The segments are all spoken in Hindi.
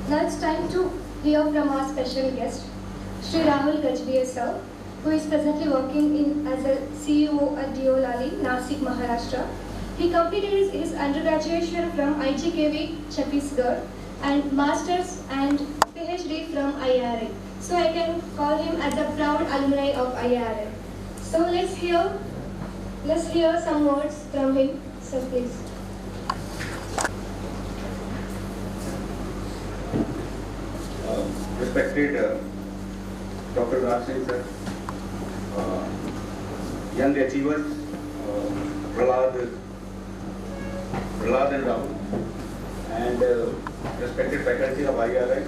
Now it's time to hear from our special guest, Sri Rahul Gajbhir sir, who is presently working as a CEO at Deolali, Nasik, Maharashtra. He completed his undergraduate from IGKV, Chhattisgarh, and Masters and PhD from IIRA. So I can call him as a proud alumni of IIRA. So let's hear some words from him. So please. Respected Dr. Raj Singh sir, young achievers, Prahlad and Rahul, and respected faculty of IIRA,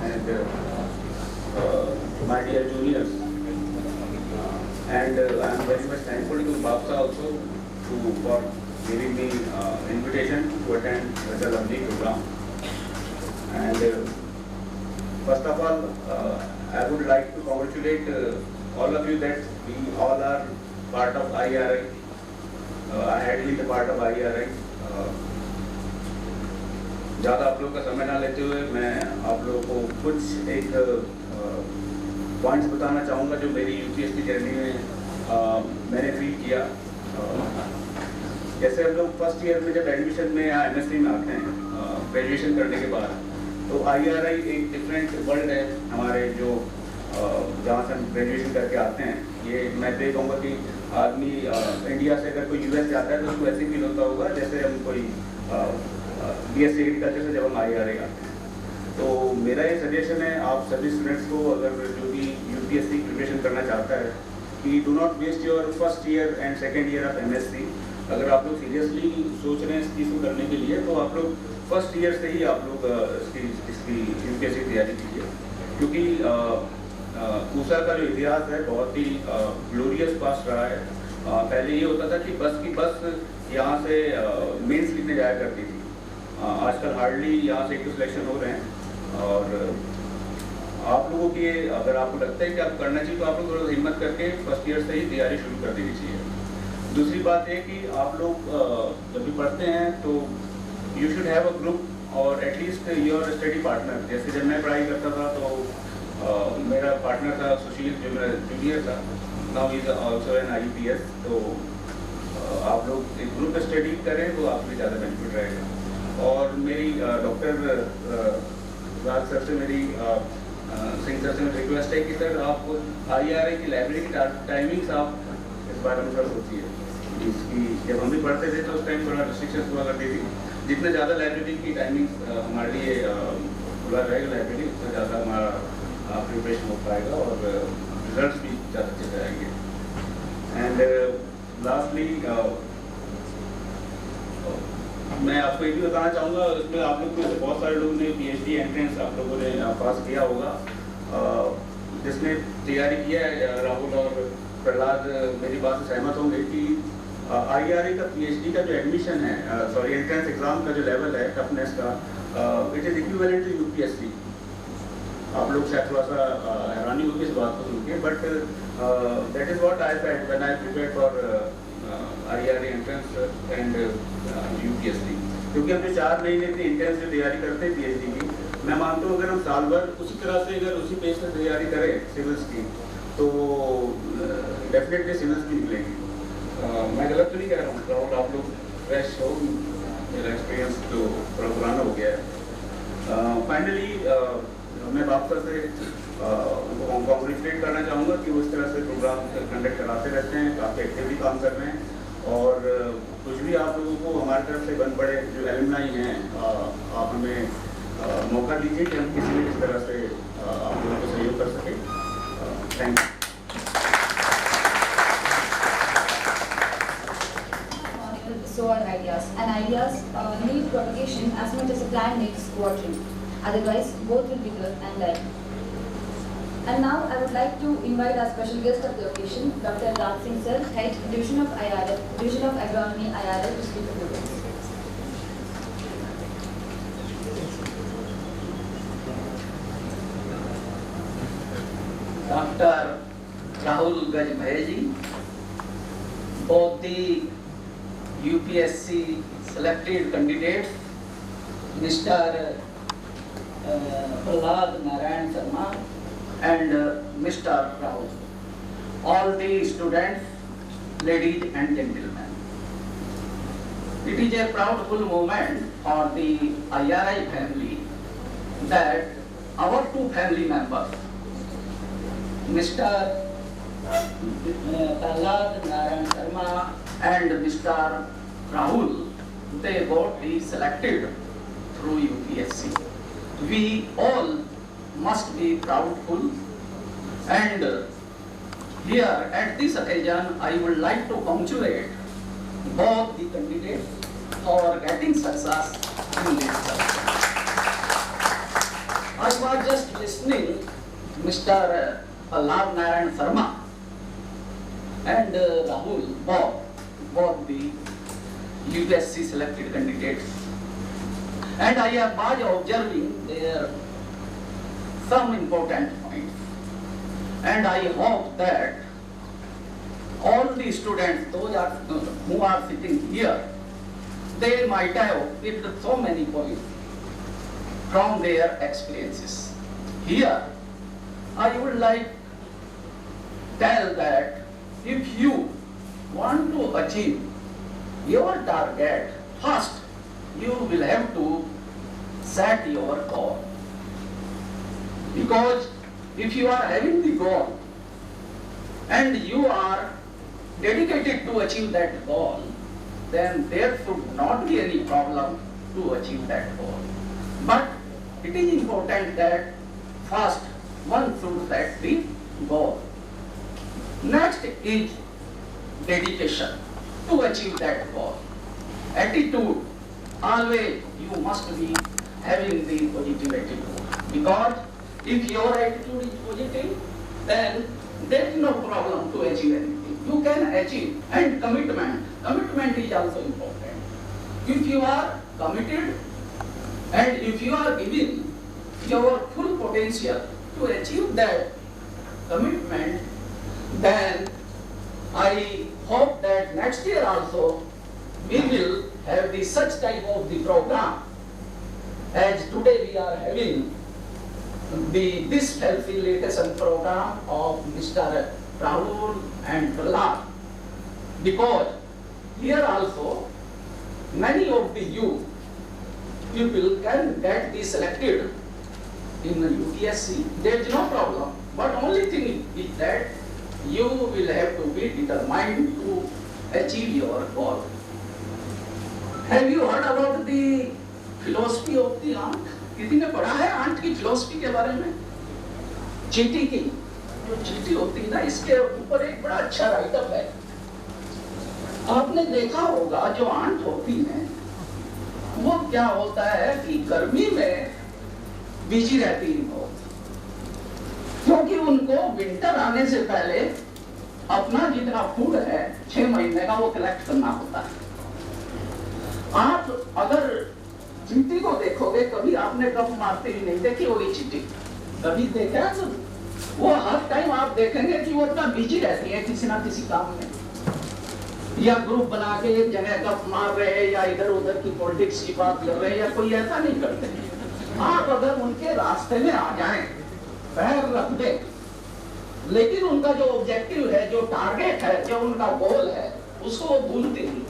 and my dear juniors, and I am very much thankful to Babsa also for giving me invitation to attend such a lovely program. And first of all, I would like to congratulate all of you that we all are part of IIRA. I had been the part of IIRA. ज़्यादा आप लोगों का समय ना लेते हुए मैं आप लोगों को कुछ एक पॉइंट्स बताना चाहूँगा जो मेरी यूपीएससी जर्नी में मैंने फील किया। जैसे हम लोग फर्स्ट ईयर में जब एडमिशन में या एमएससी में आते हैं ग्रेजुएशन करने के बाद, तो IIRA एक डिफरेंट वर्ल्ड है हमारे जो जहाँ से हम ग्रेजुएशन करके आते हैं। ये मैं तो कहूँगा कि आदमी इंडिया से अगर कोई यूएस जाता है तो उसको ऐसे फील होता होगा जैसे हम कोई BSc एग्रीकल्चर से जब हम IIRA आते हैं। तो मेरा ये सजेशन है आप सभी स्टूडेंट्स को, अगर जो भी यूपीएससी प्रिपरेशन करना चाहता है, कि do not waste your first year and second year of MSc. अगर आप लोग सीरियसली सोच रहे हैं इस चीज़ को करने के लिए, तो आप लोग फर्स्ट ईयर से ही आप लोग इसकी यूपीएससी तैयारी कीजिए, क्योंकि पूसा का जो इतिहास है बहुत ही ग्लोरियस पास्ट रहा है। पहले ये होता था कि बस यहाँ से मेंस लिखने जाया करती थी। आजकल हार्डली यहाँ से एक तो सिलेक्शन हो रहे हैं। और आप लोगों की अगर आपको लगता है कि आप करना चाहिए, तो आप लोग थोड़ा हिम्मत करके फर्स्ट ईयर से ही तैयारी शुरू कर देनी चाहिए। दूसरी बात है कि आप लोग जब भी पढ़ते हैं तो you should have a group और एटलीस्ट योर स्टडी पार्टनर। जैसे जब मैं पढ़ाई करता था तो मेरा पार्टनर था सुशील, जो मेरा जूनियर था, now is also an IUPS। तो आप लोग एक ग्रुप स्टडी करें तो आपको ज़्यादा बेनिफिट रहेगा। और मेरी डॉक्टर राज सर से, मेरी सिंह सर से मेरी रिक्वेस्ट है कि सर आप IIRA की लाइब्रेरी की टाइमिंग्स आप इस बारे में सर सोचिए। इसकी जब हम भी पढ़ते थे तो उस टाइम थोड़ा रिस्ट्रिक्शन हुआ करती थी। जितना ज़्यादा लाइब्रेरी की टाइमिंग्स हमारे लिए खुला रहेगा लाइब्रेरी, उतना ज़्यादा हमारा प्रिपरेशन हो पाएगा और रिजल्ट्स भी ज़्यादा अच्छे जाएंगे। एंड लास्टली मैं आपको ये भी बताना चाहूँगा, इसमें आप लोग में बहुत सारे लोगों ने PhD एंट्रेंस आप लोगों ने पास किया होगा। जिसने तैयारी किया है, राहुल और प्रहलाद मेरी बात से सहमत होंगे कि IIRA का PhD का जो एडमिशन है, सॉरी एंट्रेंस एग्जाम का जो लेवल है टफनेस का, it is equivalent to UPSC। आप लोग शायद थोड़ा सा हैरानी होगी इस बात को सुन के, but that is what I felt when I prepared for IIRA entrance and UPSC। क्योंकि हम जो 4 महीने की इंटेंस जो तैयारी करते हैं PhD की, मैं मानता हूँ अगर हम साल भर उसी तरह से अगर उसी पेज से तैयारी करें सिविल्स की, तो डेफिनेटली सिविल्स भी निकलेंगी। मैं गलत तो नहीं कह रहा हूँ राहुल, आप लोग फ्रेश हो, मेरा एक्सपीरियंस तो थोड़ा पुराना हो गया है। फाइनली मैं वापस से उनको कॉन्ग्रेचुलेट करना चाहूँगा कि वो इस तरह से प्रोग्राम कंडक्ट कराते रहते हैं, काफ़ी एक्टिवली काम कर रहे हैं। और कुछ भी आप लोगों को हमारी तरफ से बन पड़े जो एलुमनाई हैं, आप हमें मौका दीजिए कि हम किसी भी इस तरह से आप लोगों को सहयोग कर सकें। Thank you. So are ideas, and ideas need propagation as much as a plant needs watering. Otherwise, both will wither and die. And now I would like to invite our special guest of the occasion, Dr. Raj Singh sir, Head Division of IIRA, Division of Agronomy IIRA, to speak a few words. Dr. Rahul Gajbhir ji, both the UPSC selected candidates, Mr. Prahlad Narayan Sharma and Mr. Rahul. All the students, ladies and gentlemen. It is a proudful moment for the IRI family that our two family members, Mr. Prahlad Narayan Sharma and Mr. Rahul, they got selected through UPSC. We all must be proudful, and here at this occasion I would like to congratulate both the candidates for getting success in this subject. I was just listening Mr. Prahlad Narayan Sharma and Rahul, both the UPSC selected candidates, and I was observing their some important points, and I hope that all the students, those who are sitting here, they might have picked so many points from their experiences. Here, I would like to tell that if you want to achieve your target, first you will have to set your goal. Because if you are having the goal and you are dedicated to achieve that goal, then there should not be any problem to achieve that goal. But it is important that first one should set the goal. Next is dedication to achieve that goal. Attitude, always you must be having the positive attitude, because if your attitude is positive, then there is no problem to achieve anything. You can achieve. And commitment is also important. If you are committed and if you are giving your full potential to achieve that commitment, then I hope that next year also we will have such type of the program as today we are having this facilitation program of Mr. Rahul and Prahlad, because here also many of the youth people can get selected in the UPSC. There is no problem, but only thing is that you will have to be determined to achieve your goal. Have you heard about the philosophy of the ant? किसी ने पढ़ा है आंट की फिलोसफी के बारे में? चींटी की जो चींटी होती है ना, इसके ऊपर एक बड़ा अच्छा राइटअप है। आपने देखा होगा जो आंट होती है वो क्या होता है कि गर्मी में बिजी रहती है बहुत, क्योंकि उनको विंटर आने से पहले अपना जितना फूड है 6 महीने का वो कलेक्ट करना होता है। आप अगर चींटी को देखोगे, कभी आपने गप मारते ही नहीं देखी होगी चींटी, कभी देखा है? वो हर टाइम आप देखेंगे कि वो इतना बिजी रहती है किसी ना किसी काम में, या ग्रुप बना के एक जगह गप मार रहे हैं या इधर उधर की पॉलिटिक्स की बात कर रहे हैं, या कोई ऐसा नहीं करते। आप अगर उनके रास्ते में आ जाएं, पैर रख दें, लेकिन उनका जो ऑब्जेक्टिव है, जो टारगेट है, जो उनका गोल है, उसको वो भूलते नहीं।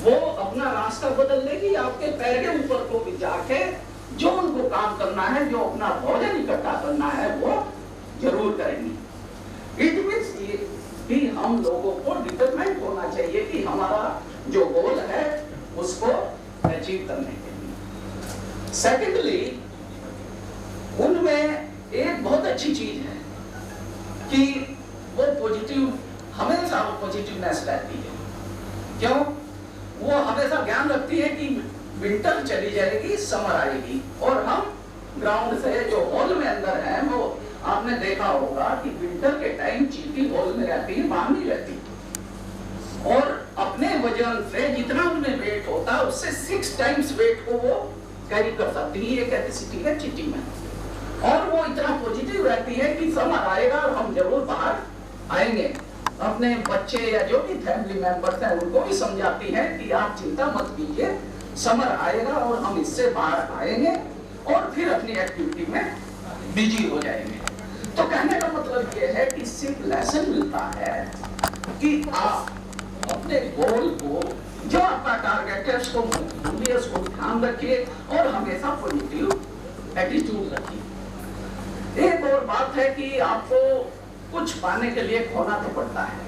वो अपना रास्ता बदल लेगी, आपके पैर के ऊपर को भी जाके जो उनको काम करना है, जो अपना भोजन इकट्ठा करना है, वो जरूर करेंगी। इट मीन्स कि हम लोगों को डिटरमाइंड होना चाहिए कि हमारा जो गोल है उसको अचीव करने के लिए। सेकेंडली, उनमें एक बहुत अच्छी चीज है कि वो पॉजिटिव, हमेशा वो पॉजिटिवनेस रहती है। क्यों? वो हमेशा ज्ञान रखती है कि विंटर चली जाएगी, समर आएगी, और हम ग्राउंड से जो हॉल में अंदर है, वो आपने देखा होगा कि विंटर के टाइम चींटी हॉल में रहती है, बाहर नहीं रहती, और अपने वजन से जितना उनमें वेट होता है उससे 6 टाइम्स वेट को वो कैरी कर सकती है। ये कैपेसिटी है चींटी में, और वो इतना पॉजिटिव रहती है कि समर आएगा और हम जरूर बाहर आएंगे। अपने बच्चे या जो भी फैमिली मेंबर्स हैं उनको भी समझाती है कि आप चिंता मत कीजिए, समर आएगा और हम इससे बाहर आएंगे, और फिर अपनी एक्टिविटी में बिजी हो जाएंगे। तो कहने का मतलब ये है कि इससे एक लेसन मिलता है कि आप अपने गोल को, जो आपका टारगेट है, उसको ध्यान रखिए और हमेशा पॉजिटिव एटीट्यूड रखिए। एक और बात है कि आपको कुछ पाने के लिए खोना तो पड़ता है।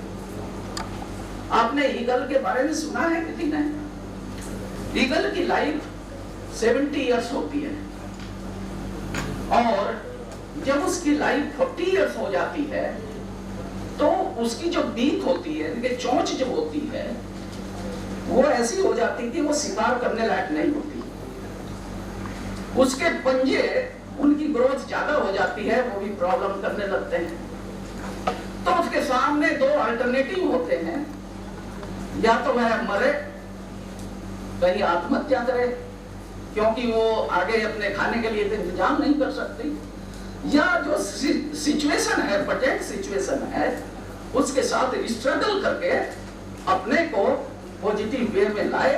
आपने ईगल के बारे में सुना है किसी ने? ईगल की लाइफ 70 इयर्स होती है और जब उसकी लाइफ 40 इयर्स हो जाती है तो उसकी जो बीक होती है, चोंच जो होती है, वो ऐसी हो जाती कि वो शिकार करने लायक नहीं होती। उसके पंजे, उनकी ग्रोथ ज्यादा हो जाती है, वो भी प्रॉब्लम करने लगते हैं। तो उसके सामने दो अल्टरनेटिव होते हैं, या तो वह मरे, कहीं आत्महत्या करे क्योंकि वो आगे अपने खाने के लिए इंतजाम नहीं कर सकती, या जो सिचुएशन है, प्रेजेंट सिचुएशन है, उसके साथ स्ट्रगल करके अपने को पॉजिटिव वे में लाए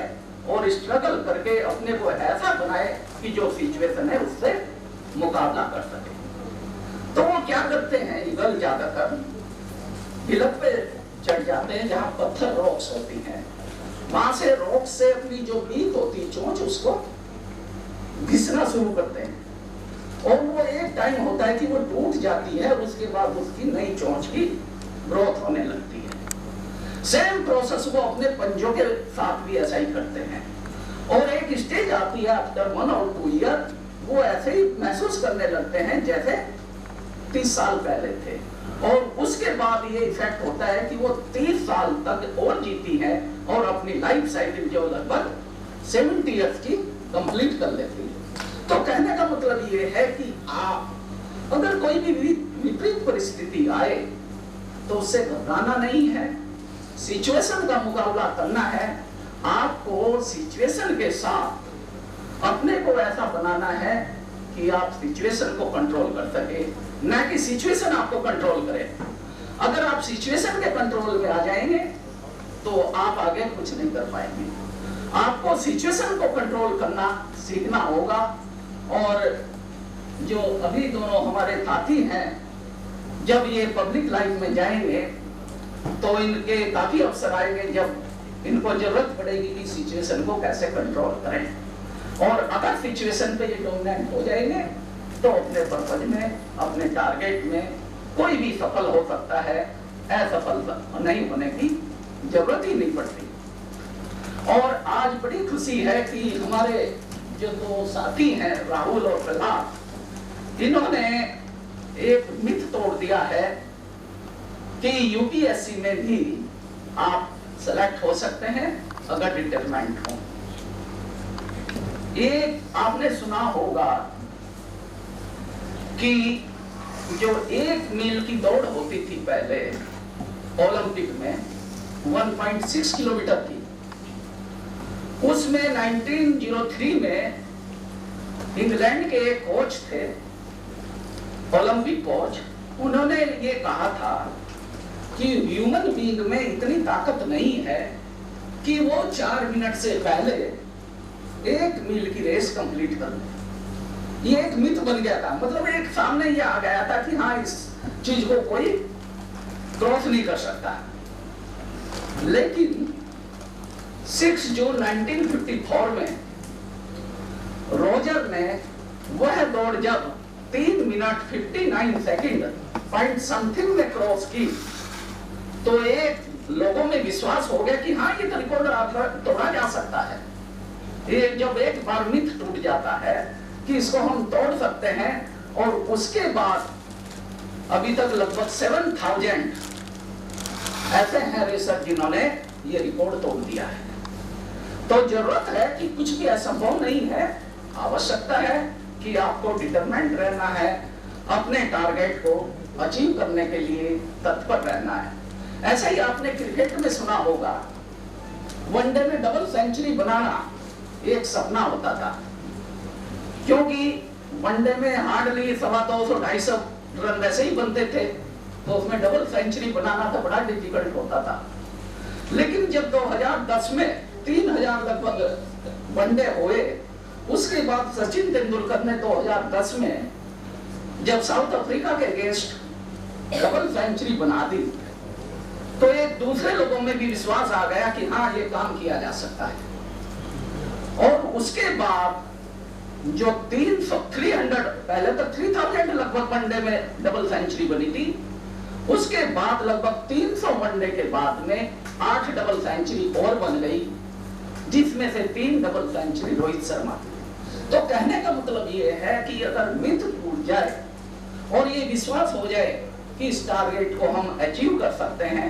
और स्ट्रगल करके अपने को ऐसा बनाए कि जो सिचुएशन है उससे मुकाबला कर सके। तो वो क्या करते हैं, ईगल ज्यादातर हिलक पे चढ़ जाते हैं जहां पत्थर रॉक्स होती हैं, वहां से रॉक से अपनी जो बीक होती चोंच, उसको घिसना शुरू करते हैं और वो एक टाइम होता है कि वो टूट जाती है, उसके बाद उसकी नई चोंच की ग्रोथ होने लगती है। सेम प्रोसेस वो अपने पंजों के साथ भी ऐसा ही करते हैं और एक स्टेज आती है आफ्टर 1 और 2 ईयर, वो ऐसे ही महसूस करने लगते हैं जैसे 30 साल पहले थे और उसके बाद ये इफेक्ट होता है कि वो 30 साल तक और जीती है और अपनी लाइफ साइकिल जो लगभग 70 ईयर्स की कंप्लीट कर लेती है। तो कहने का मतलब ये है कि आप अगर कोई भी विपरीत परिस्थिति आए तो उससे घबराना नहीं है, सिचुएशन का मुकाबला करना है। आपको सिचुएशन के साथ अपने को ऐसा बनाना है कि आप सिचुएशन को कंट्रोल कर सके, न कि सिचुएशन आपको कंट्रोल करे। अगर आप सिचुएशन के कंट्रोल में आ जाएंगे तो आप आगे कुछ नहीं कर पाएंगे। आपको सिचुएशन को कंट्रोल करना सीखना होगा। और जो अभी दोनों हमारे साथी हैं, जब ये पब्लिक लाइफ में जाएंगे तो इनके काफी अवसर आएंगे जब इनको जरूरत पड़ेगी कि सिचुएशन को कैसे कंट्रोल करें। और अगर सिचुएशन पे ये डोमिनेंट हो जाएंगे तो अपने पर्पज में, अपने टारगेट में कोई भी सफल हो सकता है, असफल नहीं होने की जरूरत ही नहीं पड़ती। और आज बड़ी खुशी है कि हमारे जो दो साथी हैं, राहुल और प्रहलाद, इन्होंने एक मिथ तोड़ दिया है कि यूपीएससी में भी आप सेलेक्ट हो सकते हैं अगर डिटरमाइंड हो। एक आपने सुना होगा कि जो 1 मील की दौड़ होती थी पहले ओलंपिक में, 1.6 किलोमीटर की, उसमें 1903 में इंग्लैंड के एक कोच थे, ओलंपिक कोच, उन्होंने ये कहा था कि ह्यूमन बीइंग में इतनी ताकत नहीं है कि वो 4 मिनट से पहले 1 मील की रेस कंप्लीट कर ले। ये एक मिथ बन गया था, मतलब एक सामने ये आ गया था कि हाँ, इस चीज को कोई क्रॉस नहीं कर सकता। लेकिन 6 जून 1954 में रोजर ने वह दौड़ जब 3 मिनट 59 सेकंड पॉइंट समथिंग में क्रॉस की तो एक लोगों में विश्वास हो गया कि हाँ, ये तो रिकॉर्ड तोड़ा जा सकता है। ये जब एक बार मिथ टूट जाता है कि इसको हम तोड़ सकते हैं, और उसके बाद अभी तक लगभग 7000 ऐसे हैं रेसर जिन्होंने ये रिकॉर्ड तोड़ दिया है। तो जरूरत है कि कुछ भी असंभव नहीं है, आवश्यकता है कि आपको डिटरमाइंड रहना है, अपने टारगेट को अचीव करने के लिए तत्पर रहना है। ऐसा ही आपने क्रिकेट में सुना होगा, वनडे में डबल सेंचुरी बनाना एक सपना होता था, क्योंकि वनडे में हार्डली 250-250 रन वैसे ही बनते थे, तो उसमें डबल सेंचुरी बनाना तो बड़ा डिफिकल्ट होता था। लेकिन जब 2010 में 3000 लगभग वनडे हुए उसके बाद सचिन तेंदुलकर ने 2010 में जब साउथ अफ्रीका के अगेंस्ट डबल सेंचुरी बना दी, तो एक दूसरे लोगों में भी विश्वास आ गया कि हाँ ये काम किया जा सकता है। और उसके बाद जो 300 पहले तो 3000 लगभग वनडे में डबल सेंचुरी बनी थी, उसके बाद लगभग 300 वनडे के बाद में 8 डबल सेंचुरी और बन गई, जिसमें से 3 डबल सेंचुरी रोहित शर्मा। तो कहने का मतलब ये है कि अगर मिथ टूट जाए और ये विश्वास हो जाए कि इस टारगेट को हम अचीव कर सकते हैं,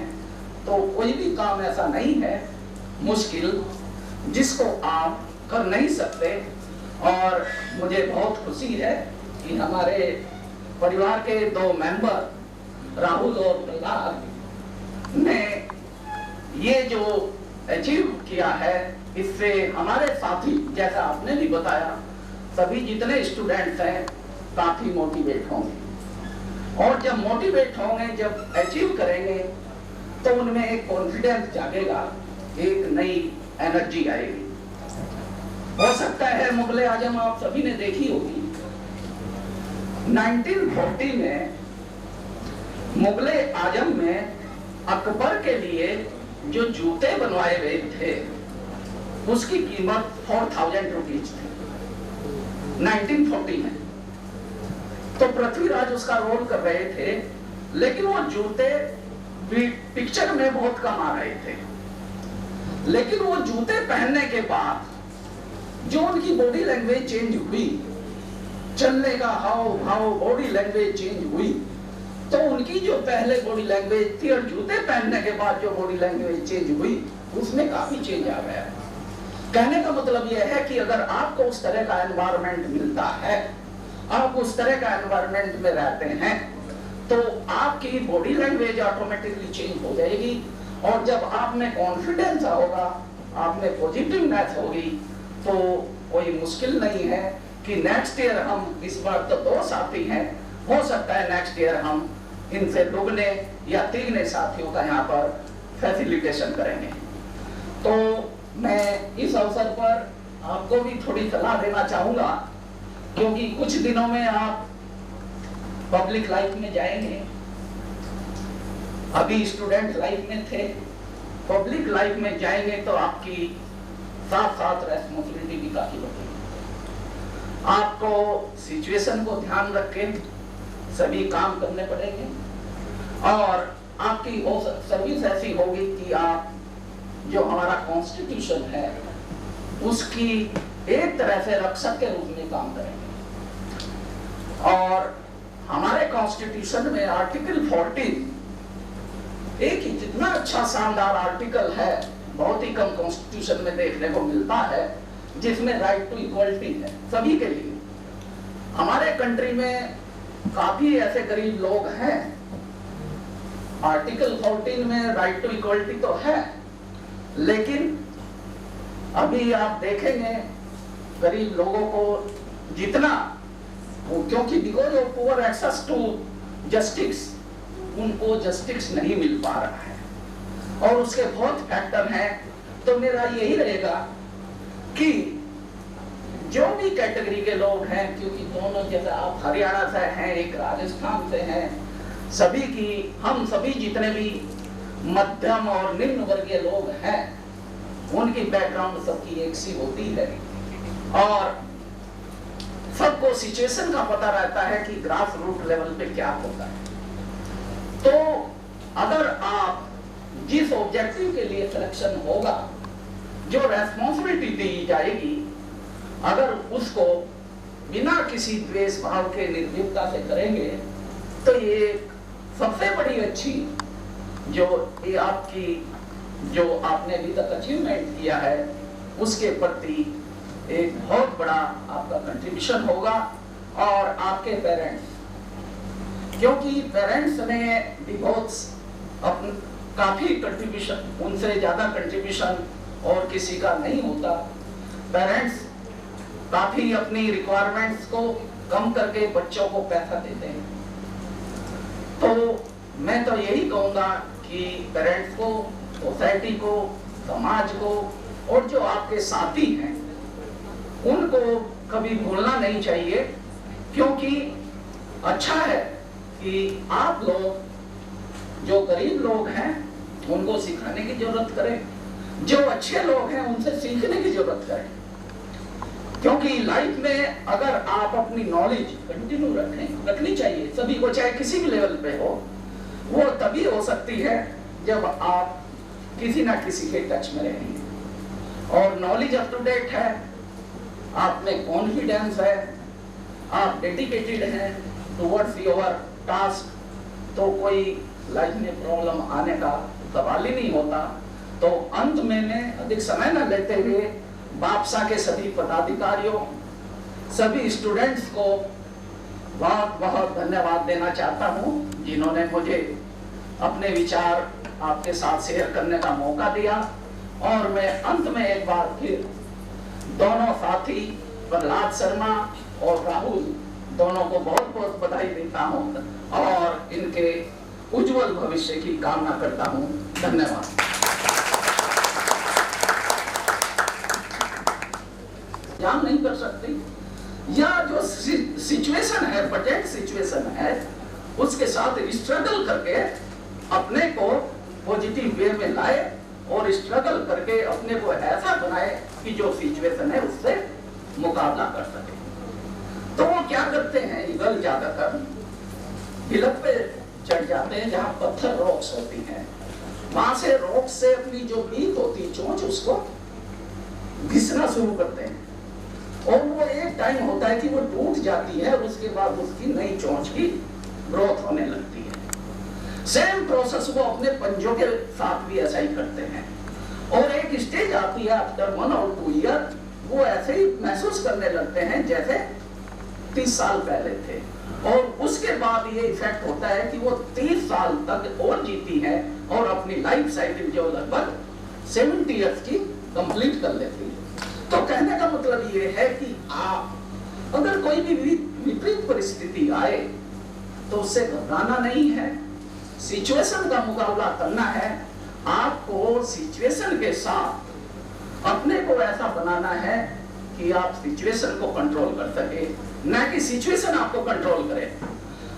तो कोई भी काम ऐसा नहीं है मुश्किल जिसको आप कर नहीं सकते। और मुझे बहुत खुशी है कि हमारे परिवार के 2 मेंबर राहुल और प्रहलाद ने ये जो अचीव किया है, इससे हमारे साथी, जैसा आपने भी बताया, सभी जितने स्टूडेंट्स हैं काफी मोटिवेट होंगे। और जब मोटिवेट होंगे, जब अचीव करेंगे, तो उनमें एक कॉन्फिडेंस जागेगा, एक नई एनर्जी आएगी। हो सकता है मुगले आजम आप सभी ने देखी होगी, 1940 में मुगले आजम में अकबर के लिए जो जूते बनवाए गए थे, उसकी कीमत 4000 रुपीज थी 1940 में। तो पृथ्वीराज उसका रोल कर रहे थे, लेकिन वो जूते पिक्चर में बहुत कम आ रहे थे। लेकिन वो जूते पहनने के बाद जो उनकी बॉडी लैंग्वेज चेंज हुई, चलने का हाव भाव, बॉडी लैंग्वेज चेंज हुई, तो उनकी जो पहले बॉडी लैंग्वेज थी और जूते पहनने के बाद जो बॉडी लैंग्वेज चेंज हुई, उसमें काफी चेंज आ गया। कहने का मतलब यह है कि अगर आपको उस तरह का एनवायरनमेंट मिलता है, आप उस तरह का एनवायरनमेंट में रहते हैं, तो आपकी बॉडी लैंग्वेज ऑटोमेटिकली चेंज हो जाएगी। और जब आप में कॉन्फिडेंस होगा, आप में पॉजिटिवनेस होगी, तो कोई मुश्किल नहीं है कि नेक्स्ट ईयर हम, इस बार तो 2 साथी हैं, हो सकता है नेक्स्ट ईयर हम इनसे दुगने या 3 साथियों का यहाँ पर फैसिलिटेशन करेंगे। तो मैं इस अवसर पर आपको भी थोड़ी सलाह देना चाहूंगा, क्योंकि कुछ दिनों में आप पब्लिक लाइफ में जाएंगे। अभी स्टूडेंट लाइफ में थे, पब्लिक लाइफ में जाएंगे तो आपकी साथ साथ रेस्पॉन्सिबिलिटी भी काफी बढ़ेगी। आपको सिचुएशन को ध्यान रख के सभी काम करने पड़ेंगे, और आपकी सर्विस ऐसी होगी कि आप जो हमारा कॉन्स्टिट्यूशन है उसकी एक तरह से रक्षक के रूप में काम करेंगे। और हमारे कॉन्स्टिट्यूशन में आर्टिकल 14 एक इतना अच्छा शानदार आर्टिकल है, बहुत ही कम कॉन्स्टिट्यूशन में देखने को मिलता है, जिसमें राइट टू इक्वलिटी है सभी के लिए। हमारे कंट्री में काफी ऐसे गरीब लोग हैं, आर्टिकल 14 में राइट टू इक्वलिटी तो है, लेकिन अभी आप देखेंगे गरीब लोगों को जितना, क्योंकि because of poor access to justice, उनको जस्टिस नहीं मिल पा रहा है, और उसके बहुत फैक्टर हैं। तो मेरा यही रहेगा कि जो भी कैटेगरी के लोग हैं, क्योंकि दोनों, जैसे आप हरियाणा से हैं, एक राजस्थान से हैं, सभी की, हम सभी जितने भी मध्यम और निम्न वर्गीय लोग हैं, उनकी बैकग्राउंड सबकी एक सी होती है, और सबको सिचुएशन का पता रहता है कि ग्रास रूट लेवल पे क्या होता है। तो अगर आप जिस ऑब्जेक्टिव के लिए सिलेक्शन होगा, जो रेस्पॉन्सिबिलिटी दी जाएगी, अगर उसको बिना किसी द्वेष भाव के निर्भीकता से करेंगे, तो ये सबसे बड़ी अच्छी जो ये आपकी, जो आपने अभी तक अचीवमेंट किया है, उसके प्रति एक बहुत बड़ा आपका कंट्रीब्यूशन होगा। और आपके पेरेंट्स, क्योंकि पेरेंट्स ने भी बहुत काफी कंट्रीब्यूशन, उनसे ज्यादा कंट्रीब्यूशन और किसी का नहीं होता। पेरेंट्स काफी अपनी रिक्वायरमेंट्स को कम करके बच्चों को पैसा देते हैं। तो मैं तो यही कहूंगा कि पेरेंट्स को, सोसाइटी को, समाज को, और जो आपके साथी हैं उनको कभी भूलना नहीं चाहिए, क्योंकि अच्छा है कि आप लोग जो गरीब लोग हैं उनको सिखाने की जरूरत करें, जो अच्छे लोग हैं उनसे सीखने की जरूरत करें। क्योंकि लाइफ में अगर आप अपनी नॉलेज कंटिन्यू रखनी चाहिए सभी को, चाहे किसी भी लेवल पे हो, वो तभी हो सकती है जब आप किसी ना किसी के टच में रहेंगे। और नॉलेज अप टू डेट है, आप में कॉन्फिडेंस है, आप डेडिकेटेड हैं टुवर्ड्स योर टास्क, तो कोई लाइफ में प्रॉब्लम आने का सवाल ही नहीं होता। तो अंत में मैं अधिक समय न लेते हुए बापसा के सभी पदाधिकारियों, सभी स्टूडेंट्स को बहुत बहुत धन्यवाद देना चाहता हूं, जिन्होंने मुझे अपने विचार आपके साथ शेयर करने का मौका दिया। और मैं अंत में एक बार फिर दोनों साथी प्रहलाद शर्मा और राहुल दोनों को बहुत बहुत बधाई देता हूं और इनके उज्जवल भविष्य की कामना करता हूं। धन्यवाद। जान नहीं कर सकती, या जो सिचुएशन है, बटेट सिचुएशन है, उसके साथ स्ट्रगल करके अपने को पॉजिटिव वे में लाए और स्ट्रगल करके अपने को ऐसा बनाए कि जो सिचुएशन है उससे मुकाबला कर सके। तो वो क्या करते हैं, ईगल ज्यादातर हिलक पे चढ़ जाते हैं जहां पत्थर रॉक्स होती हैं, वहां से रॉक से अपनी जो बीत होती चोंच उसको घिसना शुरू करते हैं। और वो एक टाइम होता है कि वो टूट जाती है और उसके बाद उसकी नई चोंच की ग्रोथ होने लगती है। सेम प्रोसेस वो अपने पंजों के साथ भी ऐसा ही करते हैं। और एक स्टेज आती है आफ्टर 1 और 2 ईयर, वो ऐसे ही महसूस करने लगते हैं जैसे 30 साल पहले थे। और उसके बाद ये इफेक्ट होता है कि वो 30 साल तक और जीती है और अपनी लाइफ साइकिल जो लगभग 70 ईयर्स की कंप्लीट कर लेती है। तो कहने का मतलब ये है कि आप अगर कोई भी विपरीत परिस्थिति आए तो उससे घबराना नहीं है, सिचुएशन का मुकाबला करना है। आपको सिचुएशन के साथ अपने को ऐसा बनाना है कि आप सिचुएशन को कंट्रोल कर सके, ना कि सिचुएशन आपको कंट्रोल करे।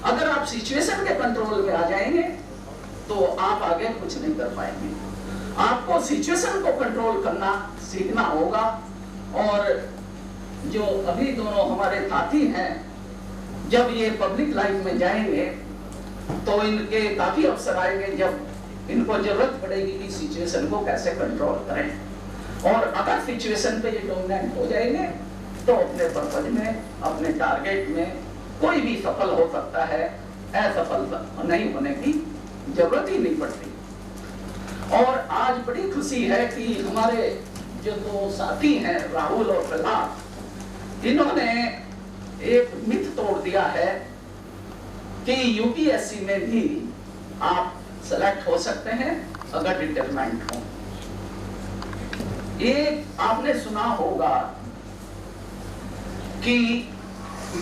अगर आप सिचुएशन के कंट्रोल में आ जाएंगे तो आप आगे कुछ नहीं कर पाएंगे। आपको सिचुएशन को कंट्रोल करना सीखना होगा। और जो अभी दोनों हमारे साथी हैं, जब ये पब्लिक लाइफ में जाएंगे तो इनके काफी अवसर आएंगे जब इनको जरूरत पड़ेगी कि सिचुएशन को कैसे कंट्रोल करें। और अगर सिचुएशन पे ये डोमिनेंट हो जाएंगे तो अपने पर्पज में, अपने टारगेट में कोई भी सफल हो सकता है, असफल नहीं होने की जरूरत ही नहीं पड़ती। और आज बड़ी खुशी है कि हमारे जो दो साथी हैं राहुल और प्रहलाद, इन्होंने एक मिथ तोड़ दिया है कि यूपीएससी में भी आप सेलेक्ट हो सकते हैं अगर डिटरमाइंड हो। एक आपने सुना होगा कि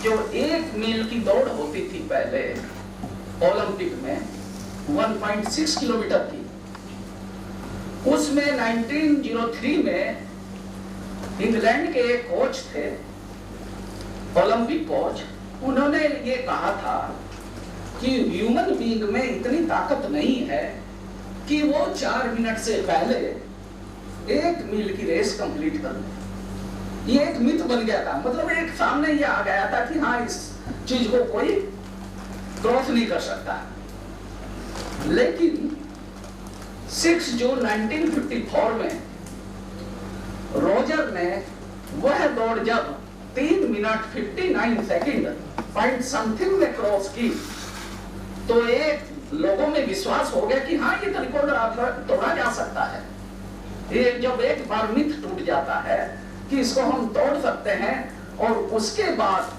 जो 1 मील की दौड़ होती थी पहले ओलंपिक में 1.6 किलोमीटर की, उसमें 1903 में इंग्लैंड के एक कोच थे, ओलंपिक कोच, उन्होंने ये कहा था कि ह्यूमन बीइंग में इतनी ताकत नहीं है कि वो 4 मिनट से पहले 1 मील की रेस कंप्लीट कर ले। ये एक मिथ बन गया था, मतलब एक सामने ये आ गया था कि हाँ इस चीज को कोई क्रॉस नहीं कर सकता। लेकिन 6 जून 1954 में रोजर ने वह दौड़ जब 3 मिनट 59 सेकंड पॉइंट समथिंग में क्रॉस की तो एक लोगों में विश्वास हो गया कि हाँ ये तो रिकॉर्ड तोड़ा जा सकता है। ये जब एक बार मिथ टूट जाता है कि इसको हम तोड़ सकते हैं, और उसके बाद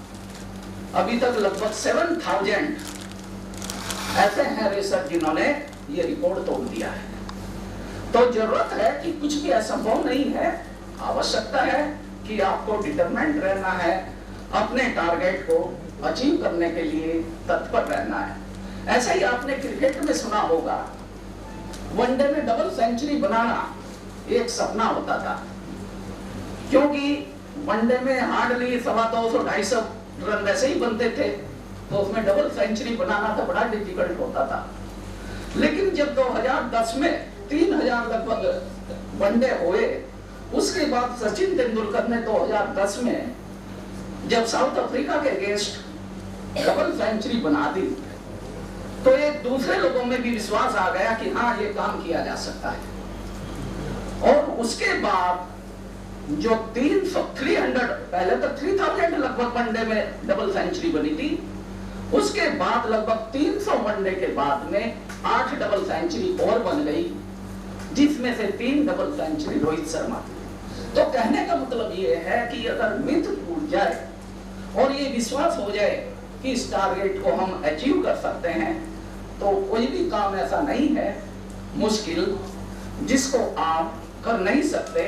अभी तक लगभग 7000 ऐसे हैं रेसर जिन्होंने ये रिकॉर्ड तोड़ दिया है। तो जरूरत है कि कुछ भी असंभव नहीं है, आवश्यकता है कि आपको डिटरमाइंड रहना है, अपने टारगेट को अचीव करने के लिए तत्पर रहना है। ऐसा ही आपने क्रिकेट में सुना होगा, वनडे में डबल सेंचुरी बनाना एक सपना होता था, क्योंकि वनडे में हार्डली 250-250 रन वैसे ही बनते थे, तो उसमें डबल सेंचुरी बनाना तो बड़ा डिफिकल्ट होता था। लेकिन जब 2010 में 3000 लगभग वनडे हुए, उसके बाद सचिन तेंदुलकर ने 2010 में जब साउथ अफ्रीका के अगेंस्ट डबल सेंचुरी बना दी, तो एक दूसरे लोगों में भी विश्वास आ गया कि हाँ ये काम किया जा सकता है। और उसके बाद जो 300 पहले तो 3000 लगभग वनडे में डबल सेंचुरी बनी थी, उसके बाद लगभग 300 वनडे के बाद में 8 डबल सेंचुरी और बन गई, जिसमें से 3 डबल सेंचुरी रोहित शर्मा। तो कहने का मतलब ये है कि अगर मिथ टूट जाए और ये विश्वास हो जाए कि इस टारगेट को हम अचीव कर सकते हैं, तो कोई भी काम ऐसा नहीं है मुश्किल जिसको आप कर नहीं सकते।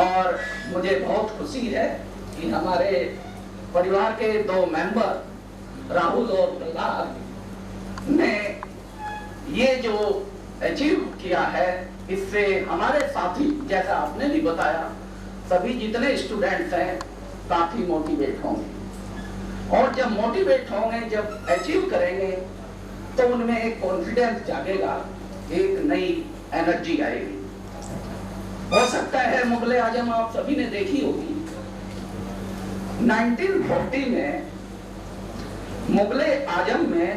और मुझे बहुत खुशी है कि हमारे परिवार के 2 मेंबर राहुल और प्रहलाद ने ये जो अचीव किया है, इससे हमारे साथी, जैसा आपने भी बताया, सभी जितने स्टूडेंट्स हैं काफी मोटिवेट होंगे। और जब मोटिवेट होंगे, जब अचीव करेंगे, तो उनमें एक कॉन्फिडेंस जागेगा, एक नई एनर्जी आएगी। हो सकता है मुगले आजम आप सभी ने देखी होगी, 1940 में मुगले आजम में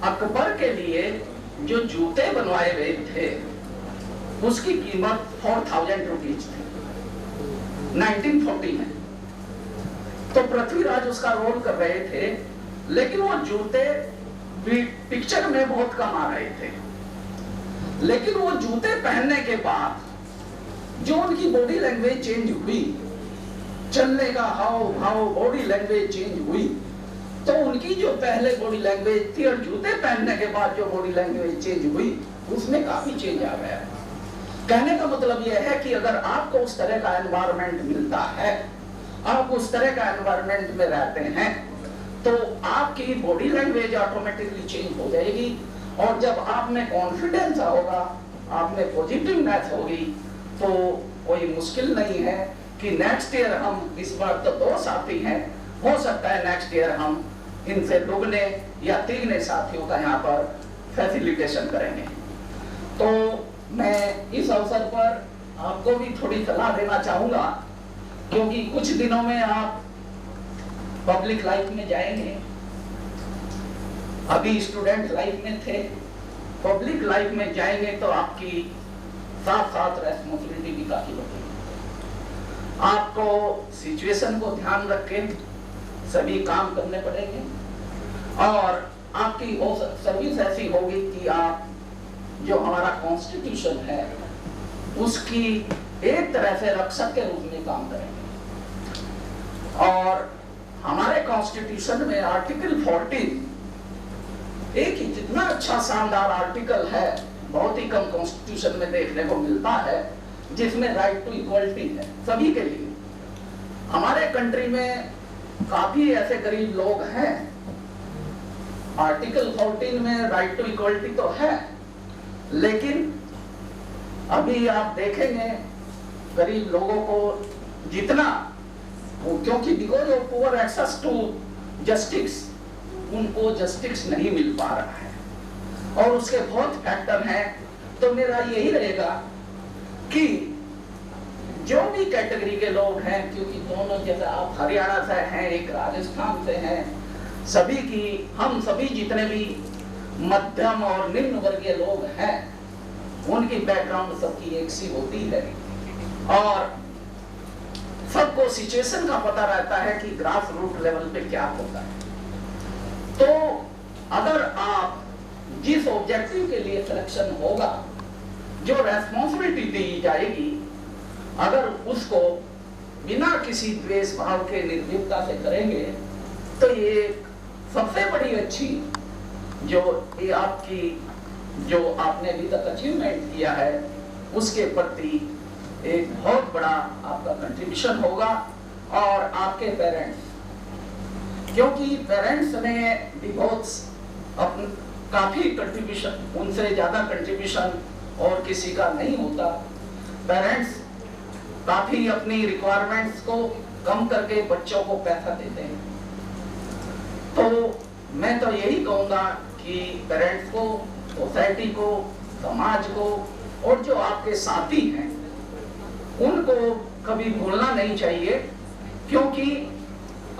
अकबर के लिए जो जूते बनवाए गए थे, उसकी कीमत 4000 रुपीज थी 1940 में। तो पृथ्वीराज उसका रोल कर रहे थे, लेकिन वो जूते पिक्चर में बहुत कम आ रहे थे। लेकिन वो जूते पहनने के बाद जो उनकी बॉडी लैंग्वेज चेंज हुई, चलने का हाव भाव, बॉडी लैंग्वेज चेंज हुई, तो उनकी जो पहले बॉडी लैंग्वेज थी और जूते पहनने के बाद जो बॉडी लैंग्वेज चेंज हुई, उसमें काफी चेंज आ गया। कहने का मतलब यह है कि अगर आपको उस तरह का एनवायरनमेंट मिलता है, आप उस तरह का एनवायरनमेंट में रहते हैं, तो आपकी बॉडी लैंग्वेज ऑटोमेटिकली चेंज हो जाएगी। और जब आप में कॉन्फिडेंस होगा, आप में पॉजिटिवनेस होगी, तो कोई मुश्किल नहीं है कि नेक्स्ट ईयर हम, इस बार तो 2 साथी हैं, हो सकता है नेक्स्ट ईयर हम इनसे 2 या 3 साथियों का यहाँ पर फैसिलिटेशन करेंगे। तो मैं इस अवसर पर आपको भी थोड़ी सलाह देना चाहूंगा, क्योंकि कुछ दिनों में आप पब्लिक लाइफ में जाएंगे। अभी स्टूडेंट लाइफ में थे, पब्लिक लाइफ में जाएंगे तो आपकी साथ साथ रेस्पॉन्सिबिलिटी भी काफी बढ़ेगी। आपको सिचुएशन को ध्यान रख के सभी काम करने पड़ेंगे, और आपकी सर्विस ऐसी होगी कि आप जो हमारा कॉन्स्टिट्यूशन है उसकी एक तरह से रक्षक के रूप में काम करेंगे। और हमारे कॉन्स्टिट्यूशन में आर्टिकल 14 एक ही जितना अच्छा शानदार आर्टिकल है, बहुत ही कम कॉन्स्टिट्यूशन में देखने को मिलता है, जिसमें राइट टू इक्वलिटी है सभी के लिए। हमारे कंट्री में काफी ऐसे गरीब लोग हैं, आर्टिकल 14 में राइट टू इक्वलिटी तो है, लेकिन अभी आप देखेंगे गरीब लोगों को जितना, क्योंकि because of poor access to justice, उनको जस्टिस नहीं मिल पा रहा है, और उसके बहुत फैक्टर हैं। तो मेरा यही रहेगा कि जो भी कैटेगरी के लोग हैं, क्योंकि दोनों, जैसे आप हरियाणा से हैं, एक राजस्थान से हैं, सभी की, हम सभी जितने भी मध्यम और निम्न वर्गीय लोग हैं, उनकी बैकग्राउंड सबकी एक सी होती है, और सबको सिचुएशन का पता रहता है कि ग्रास रूट लेवल पे क्या होता है। तो अगर आप जिस ऑब्जेक्टिव के लिए सिलेक्शन होगा, जो रेस्पॉन्सिबिलिटी दी जाएगी, अगर उसको बिना किसी द्वेष भाव के निर्भीकता से करेंगे, तो ये सबसे बड़ी अच्छी जो ये आपकी, जो आपने अभी तक अचीवमेंट किया है, उसके प्रति एक बहुत बड़ा आपका कंट्रीब्यूशन होगा। और आपके पेरेंट्स, क्योंकि पेरेंट्स ने भी बहुत काफी कंट्रीब्यूशन, उनसे ज्यादा कंट्रीब्यूशन और किसी का नहीं होता। पेरेंट्स काफी अपनी रिक्वायरमेंट्स को कम करके बच्चों को पैसा देते हैं। तो मैं तो यही कहूँगा कि पेरेंट्स को, सोसाइटी को, समाज को और जो आपके साथी हैं उनको कभी भूलना नहीं चाहिए, क्योंकि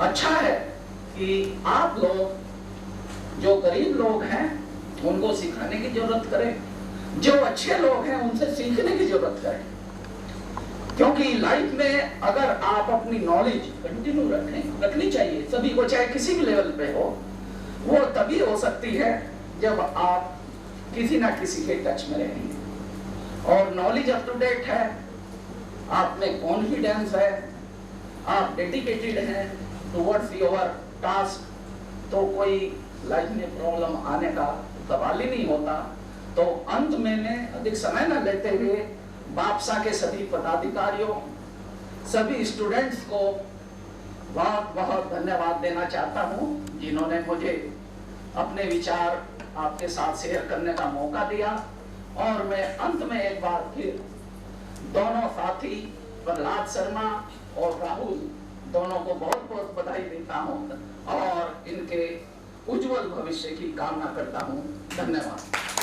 अच्छा है कि आप लोग जो गरीब लोग हैं उनको सिखाने की जरूरत करें, जो अच्छे लोग हैं उनसे सीखने की जरूरत करें। क्योंकि लाइफ में अगर आप अपनी नॉलेज कंटिन्यू रखनी चाहिए सभी को, चाहे किसी भी लेवल पे हो, वो तभी हो सकती है जब आप किसी ना किसी के टच में रहेंगे और नॉलेज अप टू डेट है, आप में कॉन्फिडेंस है, आप डेडिकेटेड हैं टुवर्ड्स योर टास्क, तो कोई लाइफ में प्रॉब्लम आने का सवाल ही नहीं होता। तो अंत में मैं अधिक समय न लेते हुए बापसा के सभी पदाधिकारियों, सभी स्टूडेंट्स को बहुत बहुत धन्यवाद देना चाहता हूं, जिन्होंने मुझे अपने विचार आपके साथ शेयर करने का मौका दिया। और मैं अंत में एक बार फिर दोनों साथी प्रहलाद शर्मा और राहुल दोनों को बहुत बहुत बधाई देता हूं और इनके उज्जवल भविष्य की कामना करता हूं। धन्यवाद।